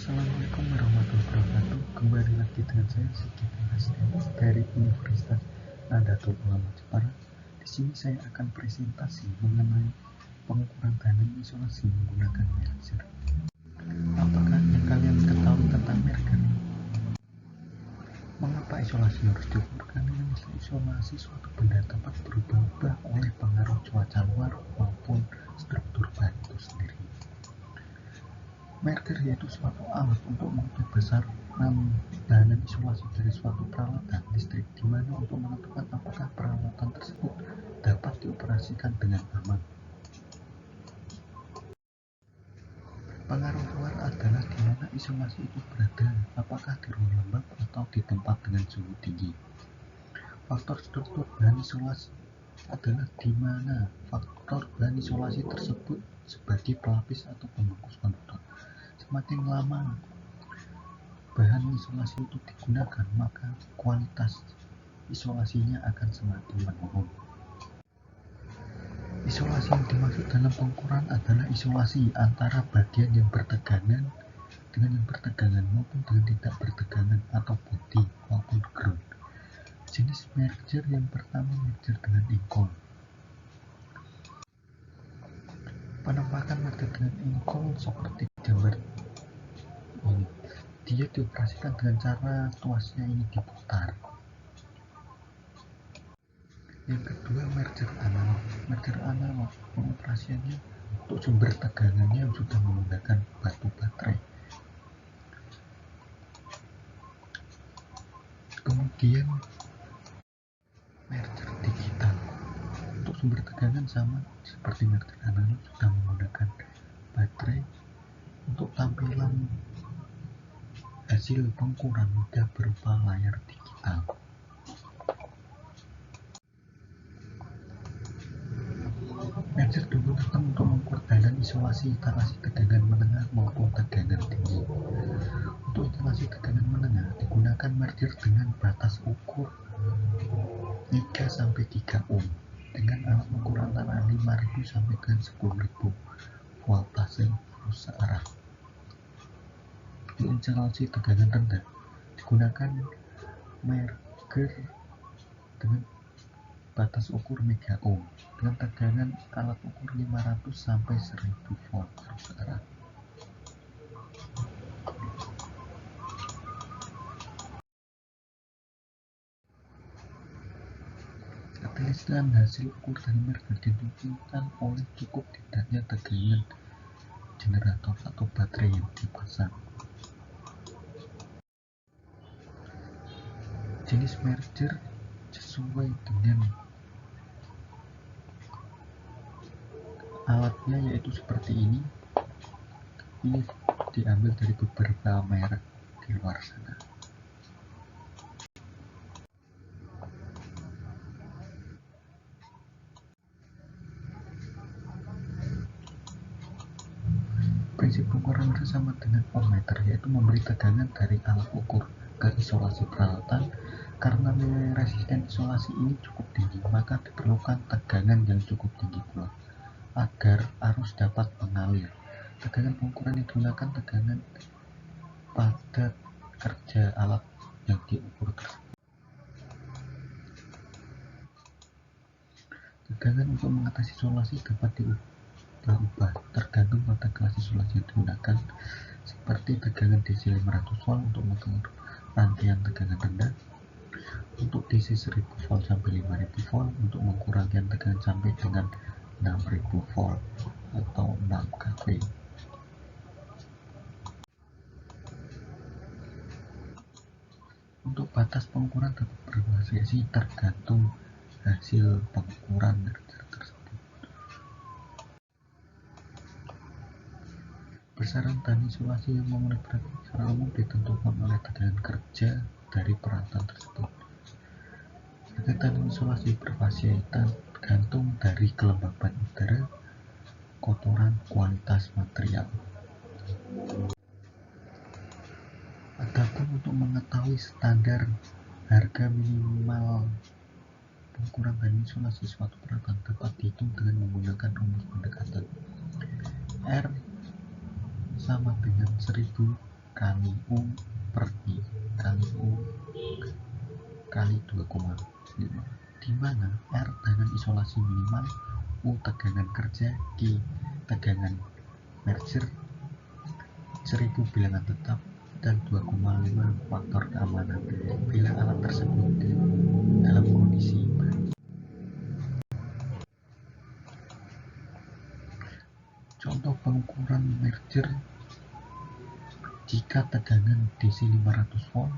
Assalamualaikum warahmatullahi wabarakatuh. Kembali lagi dengan saya Sigit dari Universitas Nahdlatul Ulama Jepara. Di sini saya akan presentasi mengenai pengukuran tahanan isolasi menggunakan merger. Apakah yang kalian ketahui tentang merger? Mengapa isolasi harus diukur? Karena isolasi suatu benda dapat berubah-ubah oleh pengaruh cuaca luar maupun struktur bahan itu sendiri. Merger yaitu suatu alat untuk memperbesar tahanan isolasi dari suatu peralatan listrik, di mana untuk menentukan apakah peralatan tersebut dapat dioperasikan dengan aman. Pengaruh luar adalah di mana isolasi itu berada, apakah di ruang lembab atau di tempat dengan suhu tinggi. Faktor struktur bahan isolasi adalah di mana faktor bahan isolasi tersebut sebagai pelapis atau pembungkus konduktor. Semakin lama bahan isolasi itu digunakan, maka kualitas isolasinya akan semakin menurun. Isolasi yang dimaksud dalam pengukuran adalah isolasi antara bagian yang bertegangan dengan yang bertegangan maupun dengan tidak bertegangan, atau body maupun ground. Jenis merger yang pertama, merger dengan engkol. Penampakan merger dengan engkol seperti gambar ini. Dia dioperasikan dengan cara tuasnya ini diputar. Yang kedua, merger analog. Merger analog pengoperasiannya untuk sumber tegangannya yang sudah menggunakan batu baterai. Kemudian merger digital. Untuk sumber tegangan sama seperti merger analog, sudah menggunakan baterai. Untuk tampilan hasil pengukuran mudah berupa layar digital. Merger digunakan untuk mengukur tahanan isolasi tegangan menengah maupun tegangan tinggi. Untuk instalasi tegangan menengah digunakan merger dengan batas ukur 3-3 ohm dengan alat ukur antara 5000 sampai dengan 10.000 voltase arus searah. Untuk instalasi tegangan rendah digunakan merger dengan batas ukur mega ohm dengan tegangan alat ukur 500 sampai 1000 volt arus searah. Ketelitian hasil ukur dari merger ditentukan oleh cukup tidaknya tegangan generator atau baterai yang dipasang. Jenis merger sesuai dengan alatnya, yaitu seperti ini. Ini diambil dari beberapa merek di luar sana. Prinsip pengukuran sama dengan ohmmeter, yaitu memberi tegangan dari alat ukur ke isolasi peralatan. Karena nilai resisten isolasi ini cukup tinggi, maka diperlukan tegangan yang cukup tinggi pula agar arus dapat mengalir. Tegangan pengukuran yang digunakan tegangan pada kerja alat yang diukur tersebut. Tegangan untuk mengatasi isolasi dapat diubah tergantung pada kelas isolasi yang digunakan, seperti tegangan DC 500 volt untuk mengukur rangkaian tegangan rendah, untuk DC 1000 volt sampai 5000 volt untuk mengukur rangkaian tegangan sampai dengan 6000 volt atau 6 kV. Untuk batas pengukuran dapat bervariasi tergantung hasil pengukuran merger tersebut. Besaran tahanan isolasi yang memenuhi berat secara umum ditentukan oleh tegangan kerja dari peralatan tersebut. Harga tahanan isolasi bervariasi tergantung dari kelembaban udara, kotoran, kualitas material. Adapun untuk mengetahui standar harga minimal pengukuran tahanan isolasi suatu peralatan dapat dihitung dengan menggunakan rumus pendekatan R sama dengan 1000 kali U per I kali U kali 2,5, di mana R tekanan isolasi minimal, U tekanan kerja, Q tekanan merger, 1000 bilangan tetap, dan 2,5 faktor keamanan bila alat tersebut dalam kondisi baru. Contoh pengukuran merger: jika tegangan DC 500 volt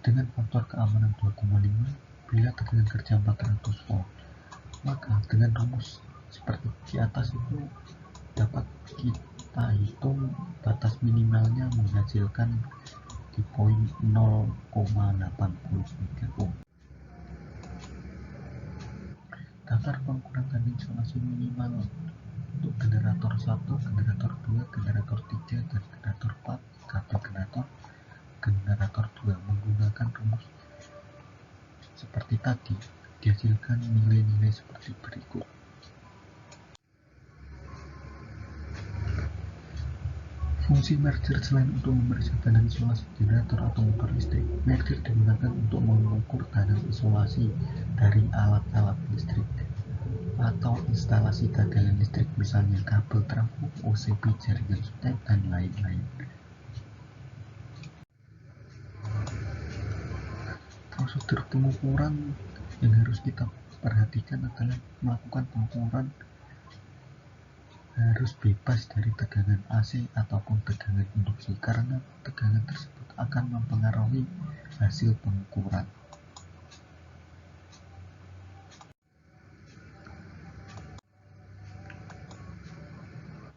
dengan faktor keamanan 2,5, bila tegangan kerja 400 volt, maka dengan rumus seperti di atas itu dapat kita hitung batas minimalnya menghasilkan di poin 0,83 ohm. Daftar pengukuran tanding isolasi minimal untuk generator 1, generator 2, generator 3, dan generator 4, kabel generator 2 menggunakan rumus seperti tadi, dihasilkan nilai-nilai seperti berikut. Fungsi merger selain untuk memeriksa tandang isolasi generator atau motor listrik, merger digunakan untuk mengukur tandang isolasi dari alat-alat listrik atau instalasi tegangan listrik, misalnya kabel trafo, OCB, jaringan sutet, dan lain-lain. Prosedur pengukuran yang harus kita perhatikan adalah melakukan pengukuran harus bebas dari tegangan AC ataupun tegangan induksi, karena tegangan tersebut akan mempengaruhi hasil pengukuran.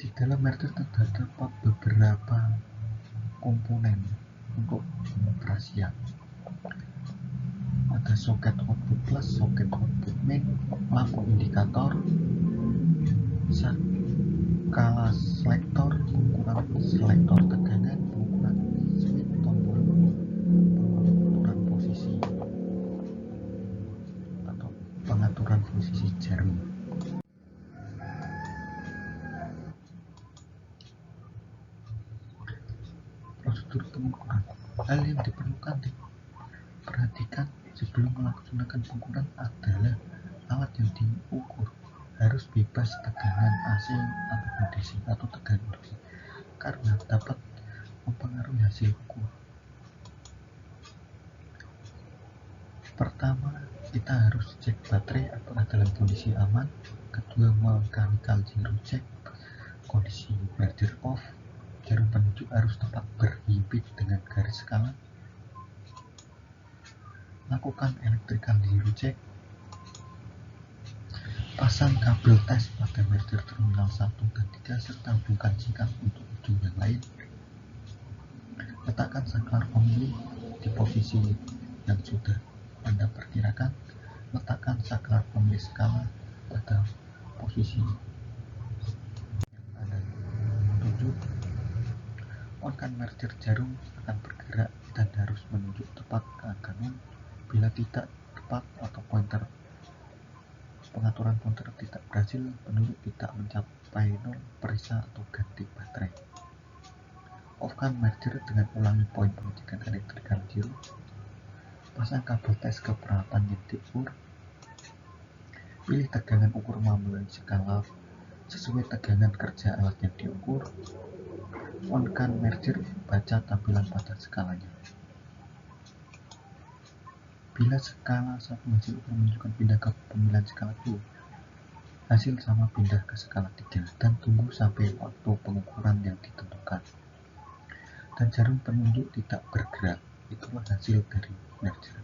Di dalam merger terdapat beberapa komponen untuk pengoperasian. Ada soket output plus, soket output main, lampu indikator, skala selektor, pengukuran selektor tegangan, pengukuran switch, tombol pengaturan posisi atau pengaturan posisi jarum. Prosedur pengukuran. Hal yang diperlukan diperhatikan sebelum melaksanakan pengukuran adalah alat yang diukur harus bebas tegangan AC atau DC atau tegangan induksi, karena dapat mempengaruhi hasil ukur. Pertama, kita harus cek baterai apakah dalam kondisi aman. Kedua, mechanical zero check, kondisi merger off, jarum penunjuk harus tepat berhimpit dengan garis skala. Lakukan electrical zero check, pasang kabel tes pada merger terminal 1 dan 3 serta hubungkan singkat untuk ujung yang lain. Letakkan saklar pemilih di posisi yang sudah Anda perkirakan. Letakkan saklar pemilih skala pada posisi yang Anda tuju. On-kan merger jarum akan bergerak dan harus menunjuk tepat ke angka 0. Bila tidak tepat atau pointer pengaturan pointer tidak berhasil, penunjuk tidak mencapai 0, periksa atau ganti baterai. Off-kan merger dengan ulangi poin pengecekan electrical zero. Pasang kabel tes ke peralatan yang diukur. Pilih tegangan ukur melalui skala sesuai tegangan kerja alat yang diukur. On-kan merger, baca tampilan pada skalanya. Bila skala 1 hasil ukur menunjukkan pindah ke pemilihan skala 2, hasil sama pindah ke skala 3 dan tunggu sampai waktu pengukuran yang ditentukan. Dan jarum penunjuk tidak bergerak, itulah hasil dari merger.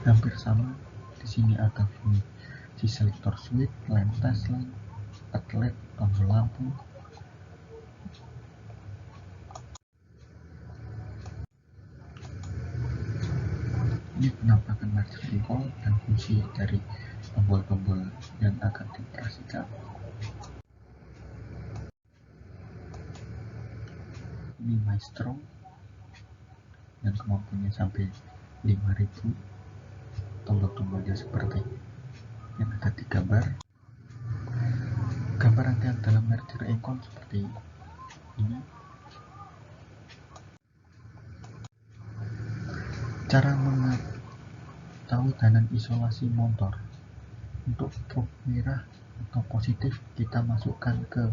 Hampir sama, di sini ada fungsi selektor switch, lamp test lamp, outlet, tombol lampu. Ini penampakan merger control dan fungsi dari tombol-tombol yang akan dioperasikan. Ini Maestro yang kemampuannya sampai 5000, tombol-tombolnya seperti gambar rangkaian dalam merger icon seperti ini. Cara mengetahui danan isolasi motor. Untuk probe merah atau positif kita masukkan ke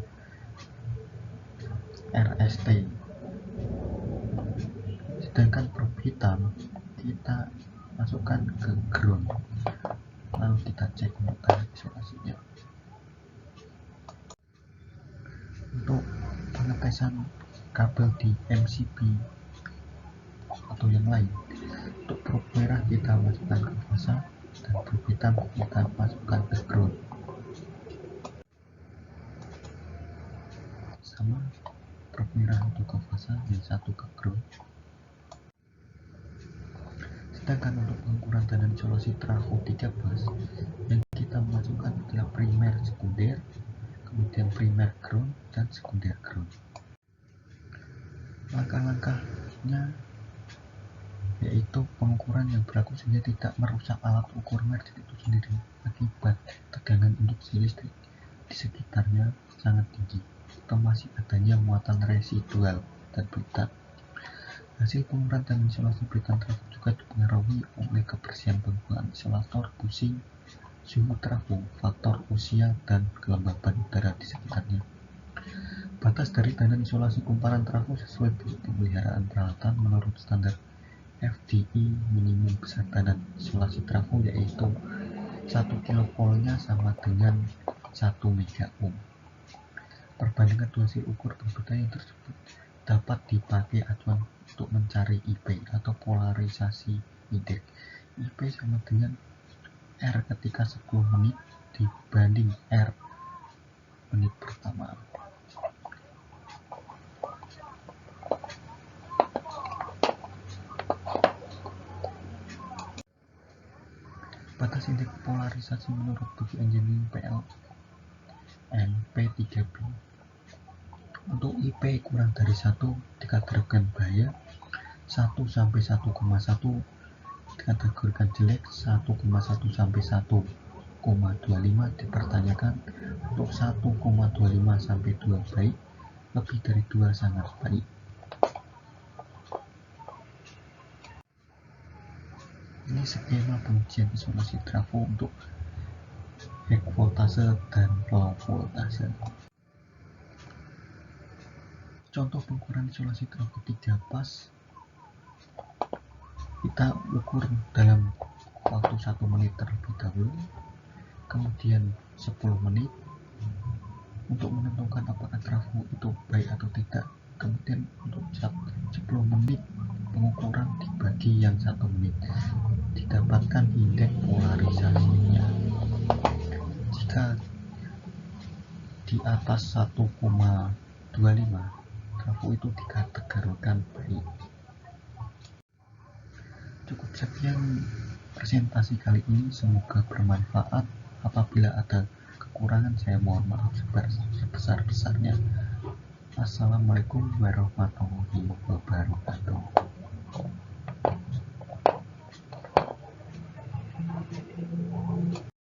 RST, sedangkan probe hitam kita masukkan ke ground, lalu kita cek untuk danan isolasinya. Untuk pengetesan kabel di MCB atau yang lain, untuk probe merah kita masukkan ke fasa dan probe hitam kita masukkan ke ground. Sama, probe merah untuk ke fasa, yang satu ke ground. Sedangkan untuk pengukuran danan isolasi trafo 3 bus, yang kita masukkan adalah primer sekunder, kemudian primer ground dan sekunder ground. Langkah-langkahnya yaitu pengukuran yang berlaku sehingga tidak merusak alat ukur merger itu sendiri akibat tegangan induksi listrik di sekitarnya sangat tinggi atau masih adanya muatan residual dan britan. Hasil pengukuran danan isolasi britan trafo juga dipengaruhi oleh kebersihan penggunaan isolator, bushing, suhu trafo, faktor usia, dan kelembaban udara di sekitarnya. Batas dari danan isolasi kumparan trafo sesuai pemeliharaan peralatan menurut standar FDI minimum besar danan isolasi trafo yaitu 1 kV-nya sama dengan 1 MΩ. Perbandingan dua hasil ukur berbeda yang tersebut dapat dipakai acuan untuk mencari IP atau polarisasi indeks. IP sama dengan R ketika 10 menit dibanding R menit pertama. Batas indeks polarisasi menurut Bukit Engineering PLN P3B. Untuk IP kurang dari 1 dikategorikan bahaya, 1 sampai 1,1 dikategorikan jelek, 1,1 sampai 1,25 dipertanyakan, untuk 1,25 sampai 2 baik, lebih dari 2 sangat baik. Ini skema pengujian isolasi trafo untuk high voltase dan low voltase. Contoh pengukuran isolasi trafo 3 pas, kita ukur dalam waktu 1 menit terlebih dahulu, kemudian 10 menit untuk menentukan apakah trafo itu baik atau tidak, kemudian untuk 10 menit pengukuran dibagi yang 1 menit, didapatkan indeks polarisasinya. Jika di atas 1,25 trafo itu dikategorikan baik. Cukup sekian presentasi kali ini, semoga bermanfaat. Apabila ada kekurangan saya mohon maaf sebesar-besarnya. Assalamualaikum warahmatullahi wabarakatuh.